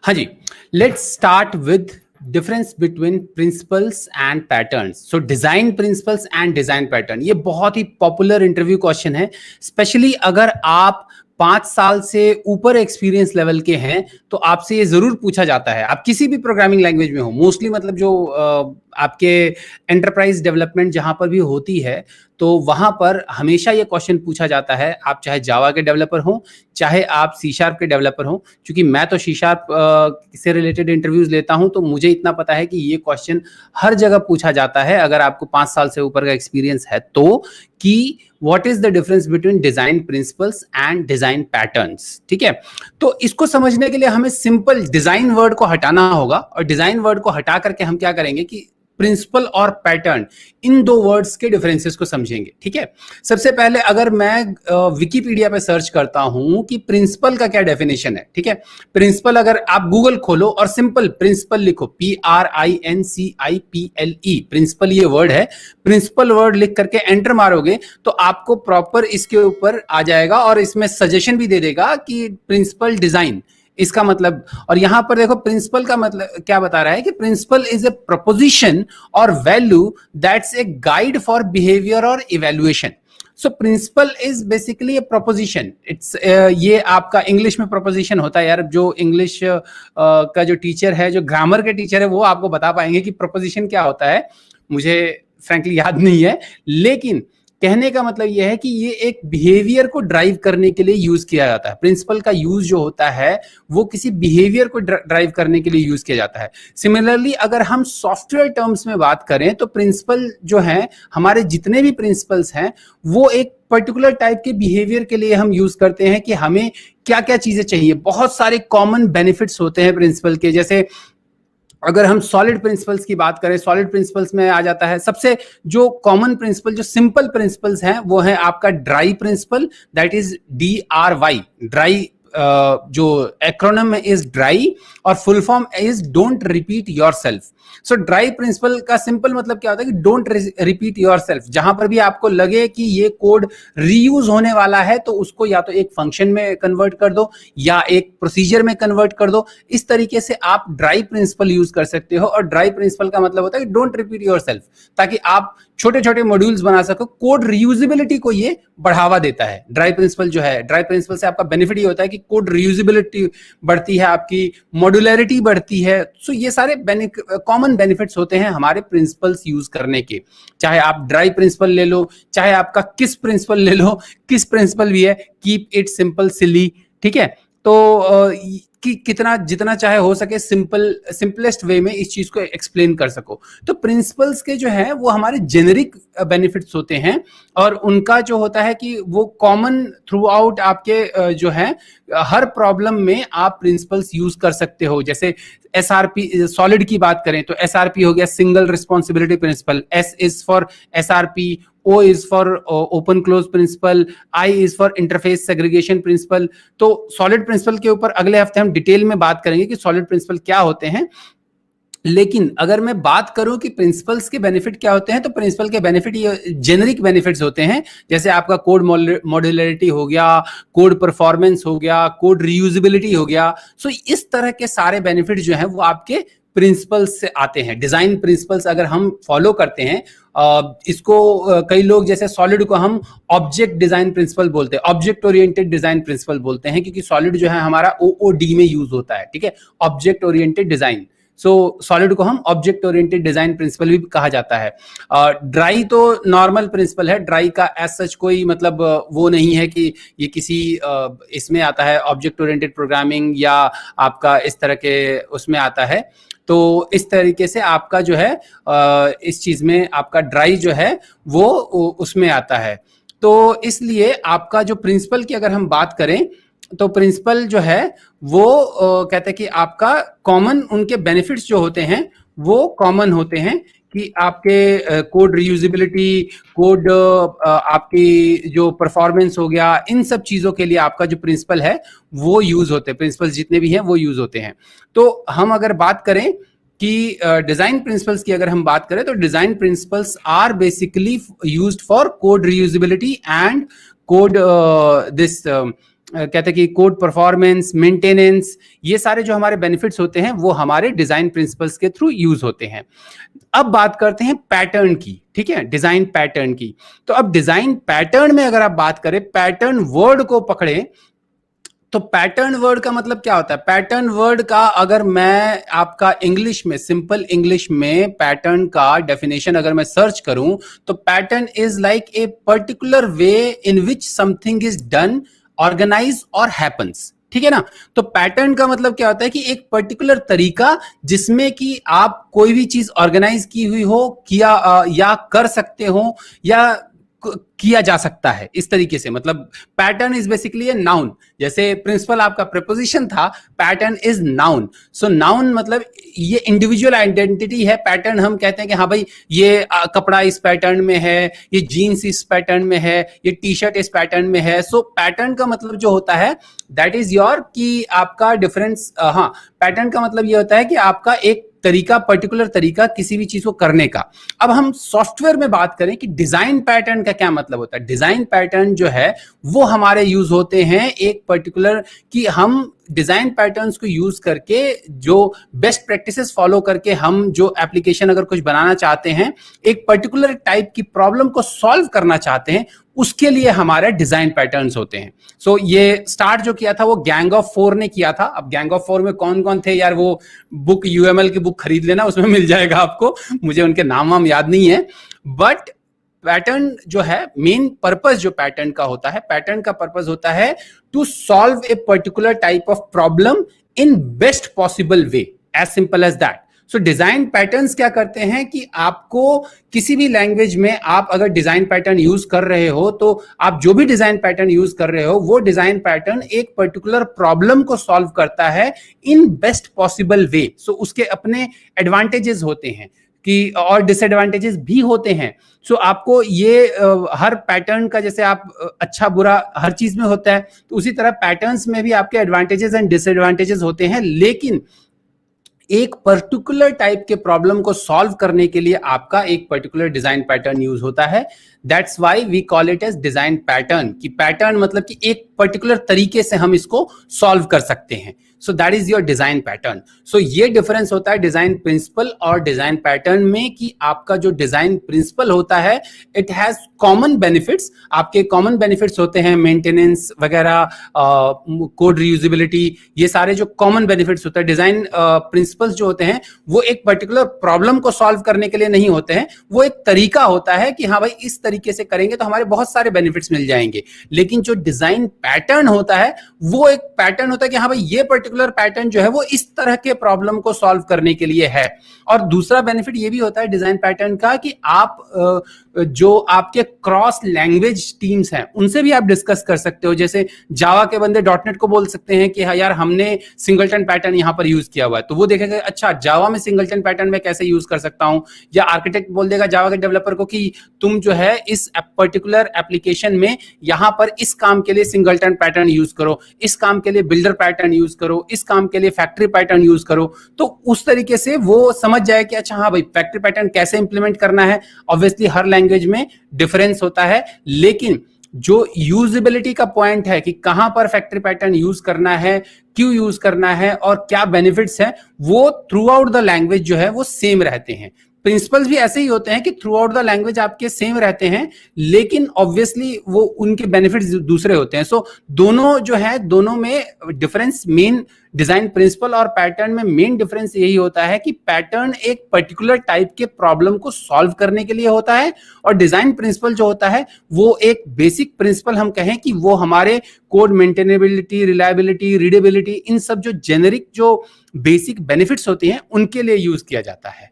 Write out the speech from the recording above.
हाँ जी, let's start with difference between principles and patterns. So design principles and design pattern, ये बहुत ही पॉपुलर इंटरव्यू क्वेश्चन है। स्पेशली अगर आप 5 साल से ऊपर एक्सपीरियंस लेवल के हैं तो आपसे ये जरूर पूछा जाता है। आप किसी भी प्रोग्रामिंग लैंग्वेज में हो, मोस्टली मतलब जो आपके एंटरप्राइज डेवलपमेंट जहां पर भी होती है, तो वहां पर हमेशा ये क्वेश्चन पूछा जाता है। आप चाहे जावा के डेवलपर हो, चाहे आप सी शार्प के डेवलपर हो, क्योंकि मैं तो सी शार्प से रिलेटेड इंटरव्यूज लेता हूं, तो मुझे इतना पता है कि ये क्वेश्चन हर जगह पूछा जाता है अगर आपको 5 साल से ऊपर का एक्सपीरियंस है तो, कि what is the difference between design principles and design patterns. ठीक है, तो इसको समझने के लिए हमें सिंपल डिजाइन वर्ड को हटाना होगा, और डिजाइन वर्ड को हटा करके हम क्या करेंगे कि प्रिंसिपल और पैटर्न, इन दो वर्ड्स के डिफरेंसेस को समझेंगे। ठीक है, सबसे पहले अगर मैं विकिपीडिया पे सर्च करता हूं कि प्रिंसिपल का क्या डेफिनेशन है, ठीक है, प्रिंसिपल अगर आप गूगल खोलो और सिंपल प्रिंसिपल लिखो, PRINCIPLE, प्रिंसिपल ये वर्ड है, प्रिंसिपल वर्ड लिख करके एंटर मारोगे तो आपको प्रॉपर इसके ऊपर आ जाएगा और इसमें सजेशन भी दे देगा कि प्रिंसिपल डिजाइन इसका मतलब। और यहां पर देखो प्रिंसिपल का मतलब क्या बता रहा है कि principle is a proposition or value that's a guide for behaviour or evaluation. So principle is basically a proposition. It's ये आपका इंग्लिश में प्रपोजिशन होता है यार, जो इंग्लिश का जो टीचर है, जो ग्रामर के टीचर है, वो आपको बता पाएंगे कि प्रपोजिशन क्या होता है। मुझे फ्रैंकली याद नहीं है, लेकिन कहने का मतलब यह है कि ये एक बिहेवियर को ड्राइव करने के लिए यूज किया जाता है। प्रिंसिपल का यूज जो होता है वो किसी बिहेवियर को ड्राइव करने के लिए यूज किया जाता है। सिमिलरली अगर हम सॉफ्टवेयर टर्म्स में बात करें तो प्रिंसिपल जो है, हमारे जितने भी प्रिंसिपल्स हैं, वो एक पर्टिकुलर टाइप के बिहेवियर के लिए हम यूज करते हैं कि हमें क्या क्या चीजें चाहिए। बहुत सारे कॉमन बेनिफिट्स होते हैं प्रिंसिपल के। जैसे अगर हम सॉलिड प्रिंसिपल्स की बात करें, सॉलिड प्रिंसिपल्स में आ जाता है सबसे जो कॉमन प्रिंसिपल, जो सिंपल प्रिंसिपल्स हैं, वो है आपका dry principle, that is DRY, dry. जो एक्रोनिम में इज ड्राई और full form is don't repeat yourself. So dry principle का सिंपल मतलब क्या होता है कि डोंट रिपीट योरसेल्फ। जहां पर भी आपको लगे कि ये कोड रीयूज होने वाला है तो उसको या तो एक फंक्शन में कन्वर्ट कर दो या एक प्रोसीजर में कन्वर्ट कर दो। इस तरीके से आप ड्राई प्रिंसिपल यूज कर सकते हो। और ड्राई प्रिंसिपल का मतलब होता है कि डोंट रिपीट योरसेल्फ, ताकि आप छोटे छोटे मॉड्यूल्स बना सको। कोड रीयूजेबिलिटी को ये बढ़ावा देता है। ड्राई प्रिंसिपल जो है, ड्राई प्रिंसिपल से आपका बेनिफिट ये होता है कि कोड रीयूजेबिलिटी बढ़ती है, आपकी मॉड्यूलरिटी बढ़ती है। सो ये सारे कॉमन बेनिफिट्स होते हैं हमारे प्रिंसिपल्स यूज करने के। चाहे आप ड्राई प्रिंसिपल ले लो, चाहे आपका किस प्रिंसिपल ले लो, किस प्रिंसिपल भी है, कीप इट सिंपल सिली। ठीक है, तो कि कितना जितना चाहे हो सके सिंपलेस्ट वे में इस चीज को एक्सप्लेन कर सको। तो प्रिंसिपल्स के जो है वो हमारे जेनेरिक बेनिफिट्स होते हैं, और उनका जो होता है कि वो कॉमन थ्रू आउट आपके जो है हर प्रॉब्लम में आप प्रिंसिपल्स यूज कर सकते हो। जैसे SRP, सॉलिड की बात करें तो SRP हो गया, single responsibility principle. S is for SRP, O is for open close principle, I is for interface segregation principle। तो सॉलिड प्रिंसिपल के ऊपर अगले हफ्ते हम डिटेल में बात करेंगे कि सॉलिड प्रिंसिपल क्या होते हैं। लेकिन अगर मैं बात करूं कि प्रिंसिपल्स के बेनिफिट क्या होते हैं, तो प्रिंसिपल के बेनिफिट ये जेनरिक बेनिफिट्स होते हैं। जैसे आपका कोड मॉड्यूलरिटी हो गया, कोड परफॉर्मेंस हो गया, कोड रीयूजेबिलिटी हो गया। सो इस तरह के सारे बेनिफिट जो हैं वो आपके प्रिंसिपल्स से आते हैं। डिजाइन प्रिंसिपल्स अगर हम फॉलो करते हैं, इसको कई लोग जैसे सॉलिड को हम ऑब्जेक्ट डिजाइन प्रिंसिपल बोलते हैं, ऑब्जेक्ट ओरिएंटेड डिजाइन प्रिंसिपल बोलते हैं, क्योंकि सॉलिड जो है हमारा OOD में यूज होता है। ठीक है, ऑब्जेक्ट ओरिएंटेड डिजाइन। सो सॉलिड को हम ऑब्जेक्ट ओरिएंटेड डिजाइन प्रिंसिपल भी कहा जाता है। ड्राई तो नॉर्मल प्रिंसिपल है, ड्राई का एज सच कोई मतलब वो नहीं है कि ये किसी इसमें आता है, ऑब्जेक्ट ओरिएंटेड प्रोग्रामिंग या आपका इस तरह के उसमें आता है। तो इस तरीके से आपका जो है इस चीज में आपका ड्राई जो है वो उसमें आता है। तो इसलिए आपका जो प्रिंसिपल की अगर हम बात करें तो प्रिंसिपल जो है वो कहते हैं कि आपका कॉमन उनके बेनिफिट्स जो होते हैं वो कॉमन होते हैं कि आपके कोड रीयूजेबिलिटी, कोड आपकी जो परफॉर्मेंस हो गया, इन सब चीजों के लिए आपका जो प्रिंसिपल है वो यूज होते हैं। प्रिंसिपल्स जितने भी हैं वो यूज होते हैं। तो हम अगर बात करें कि डिजाइन प्रिंसिपल्स की अगर हम बात करें तो design principles are basically used for code reusability and code this कहते हैं कि कोड परफॉर्मेंस, मेंटेनेंस, ये सारे जो हमारे बेनिफिट्स होते हैं वो हमारे डिजाइन प्रिंसिपल्स के थ्रू यूज होते हैं। अब बात करते हैं पैटर्न की, ठीक है, डिजाइन पैटर्न की। तो अब डिजाइन पैटर्न में अगर आप बात करें, पैटर्न वर्ड को पकड़े, तो पैटर्न वर्ड का मतलब क्या होता है? पैटर्न वर्ड का अगर मैं आपका इंग्लिश में, सिंपल इंग्लिश में पैटर्न का डेफिनेशन अगर मैं सर्च करूं, तो pattern is like a particular way in which something is done, organise और हैपन्स, ठीक है ना। तो पैटर्न का मतलब क्या होता है कि एक पर्टिकुलर तरीका जिसमें कि आप कोई भी चीज ऑर्गेनाइज की हुई हो, किया या कर सकते हो या किया जा सकता है, इस तरीके से। मतलब pattern is basically a noun. जैसे प्रिंसिपल आपका प्रपोजिशन था, pattern is noun. So noun मतलब ये इंडिविजुअल आइडेंटिटी है। पैटर्न हम कहते हैं कि हाँ भाई ये कपड़ा इस पैटर्न में है, ये जीन्स इस पैटर्न में है, ये टी शर्ट इस पैटर्न में है। सो पैटर्न का मतलब जो होता है दैट इज योर कि आपका डिफरेंस। हाँ, पैटर्न का मतलब ये होता है कि आपका एक तरीका, पर्टिकुलर तरीका किसी भी चीज को करने का। अब हम सॉफ्टवेयर में बात करें कि डिजाइन पैटर्न का क्या मतलब होता है। डिजाइन पैटर्न जो है वो हमारे यूज होते हैं एक पर्टिकुलर, कि हम डिजाइन पैटर्न्स को यूज करके जो बेस्ट प्रैक्टिसेस फॉलो करके हम जो एप्लीकेशन अगर कुछ बनाना चाहते हैं, एक पर्टिकुलर टाइप की प्रॉब्लम को सॉल्व करना चाहते हैं, उसके लिए हमारे डिजाइन पैटर्न्स होते हैं। सो ये स्टार्ट जो किया था वो गैंग ऑफ 4 ने किया था। अब गैंग ऑफ 4 में कौन कौन थे यार, वो बुक, यूएमएल की बुक खरीद लेना, उसमें मिल जाएगा आपको। मुझे उनके नाम याद नहीं है। बट पैटर्न जो है, मेन पर्पस जो पैटर्न का होता है, पैटर्न का पर्पस होता है to solve a particular type of problem in best possible way, as simple as that. So design patterns क्या करते हैं कि आपको किसी भी लैंग्वेज में आप अगर डिजाइन पैटर्न यूज कर रहे हो, तो आप जो भी डिजाइन पैटर्न यूज कर रहे हो, वो डिजाइन पैटर्न एक पर्टिकुलर प्रॉब्लम को सॉल्व करता है इन बेस्ट पॉसिबल वे। सो उसके अपने एडवांटेजेस होते हैं कि और डिसएडवांटेजेस भी होते हैं। सो आपको ये हर पैटर्न का, जैसे आप अच्छा बुरा हर चीज में होता है, तो उसी तरह पैटर्न्स में भी आपके एडवांटेजेस एंड डिसएडवांटेजेस होते हैं। लेकिन एक पर्टिकुलर टाइप के प्रॉब्लम को सॉल्व करने के लिए आपका एक पर्टिकुलर डिजाइन पैटर्न यूज होता है। That's why we call it as design pattern. कि पैटर्न मतलब कि एक पर्टिकुलर तरीके से हम इसको सॉल्व कर सकते हैं। So that is your design pattern. So ये डिफरेंस होता है डिजाइन प्रिंसिपल और डिजाइन पैटर्न में, कि आपका जो डिजाइन प्रिंसिपल होता है इट हैज कॉमन बेनिफिट्स। आपके कॉमन बेनिफिट्स होते हैं मेंटेनेंस वगैरह, कोड रीयूजेबिलिटी, ये सारे जो कॉमन बेनिफिट्स होते हैं। डिजाइन प्रिंसिपल्स जो होते हैं वो एक पर्टिकुलर प्रॉब्लम को सॉल्व करने के लिए नहीं होते हैं, वो एक तरीका होता है कि हाँ भाई इस तरीके से करेंगे तो हमारे बहुत सारे बेनिफिट्स मिल जाएंगे। लेकिन जो डिजाइन पैटर्न होता है वो एक पैटर्न होता है कि हाँ भाई ये पर्टिकुलर पैटर्न जो है वो इस तरह के प्रॉब्लम को सॉल्व करने के लिए है। और दूसरा बेनिफिट ये भी होता है डिजाइन पैटर्न का कि आप जो आपके क्रॉस लैंग्वेज टीम्स हैं उनसे भी आप डिस्कस कर सकते हो। जैसे जावा के बंदे डॉटनेट को बोल सकते हैं कि हाँ यार हमने सिंगलटन पैटर्न यहां पर यूज किया हुआ है, तो वो देखेगा अच्छा जावा में सिंगलटन पैटर्न में कैसे यूज कर सकता हूं। या आर्किटेक्ट बोल देगा जावा के डेवलपर को कि तुम जो है इस पर्टिकुलर एप्लीकेशन में यहां पर इस काम के लिए सिंगलटन पैटर्न यूज करो, इस काम के लिए बिल्डर पैटर्न यूज करो, इस काम के लिए फैक्ट्री पैटर्न यूज करो। तो उस तरीके से वो समझ जाए कि अच्छा हाँ भाई फैक्ट्री पैटर्न कैसे इंप्लीमेंट करना है। ऑब्वियसली हर लैंग्वेज में डिफरेंस होता है, लेकिन जो यूजेबिलिटी का पॉइंट है कि कहां पर फैक्ट्री पैटर्न यूज करना है, क्यों यूज करना है और क्या बेनिफिट्स है, वो थ्रू आउट द लैंग्वेज जो है वो सेम रहते हैं। प्रिंसिपल्स भी ऐसे ही होते हैं कि थ्रू आउट द लैंग्वेज आपके सेम रहते हैं, लेकिन ऑब्वियसली वो उनके बेनिफिट्स दूसरे होते हैं। सो दोनों जो है, दोनों में डिफरेंस, मेन डिजाइन प्रिंसिपल और पैटर्न में मेन डिफरेंस यही होता है कि पैटर्न एक पर्टिकुलर टाइप के प्रॉब्लम को सॉल्व करने के लिए होता है, और डिजाइन प्रिंसिपल जो होता है वो एक बेसिक प्रिंसिपल, हम कहें कि वो हमारे कोड मेंटेनेबिलिटी, रिलायबिलिटी, रीडेबिलिटी, इन सब जो जेनेरिक जो बेसिक बेनिफिट्स होती हैं उनके लिए यूज किया जाता है।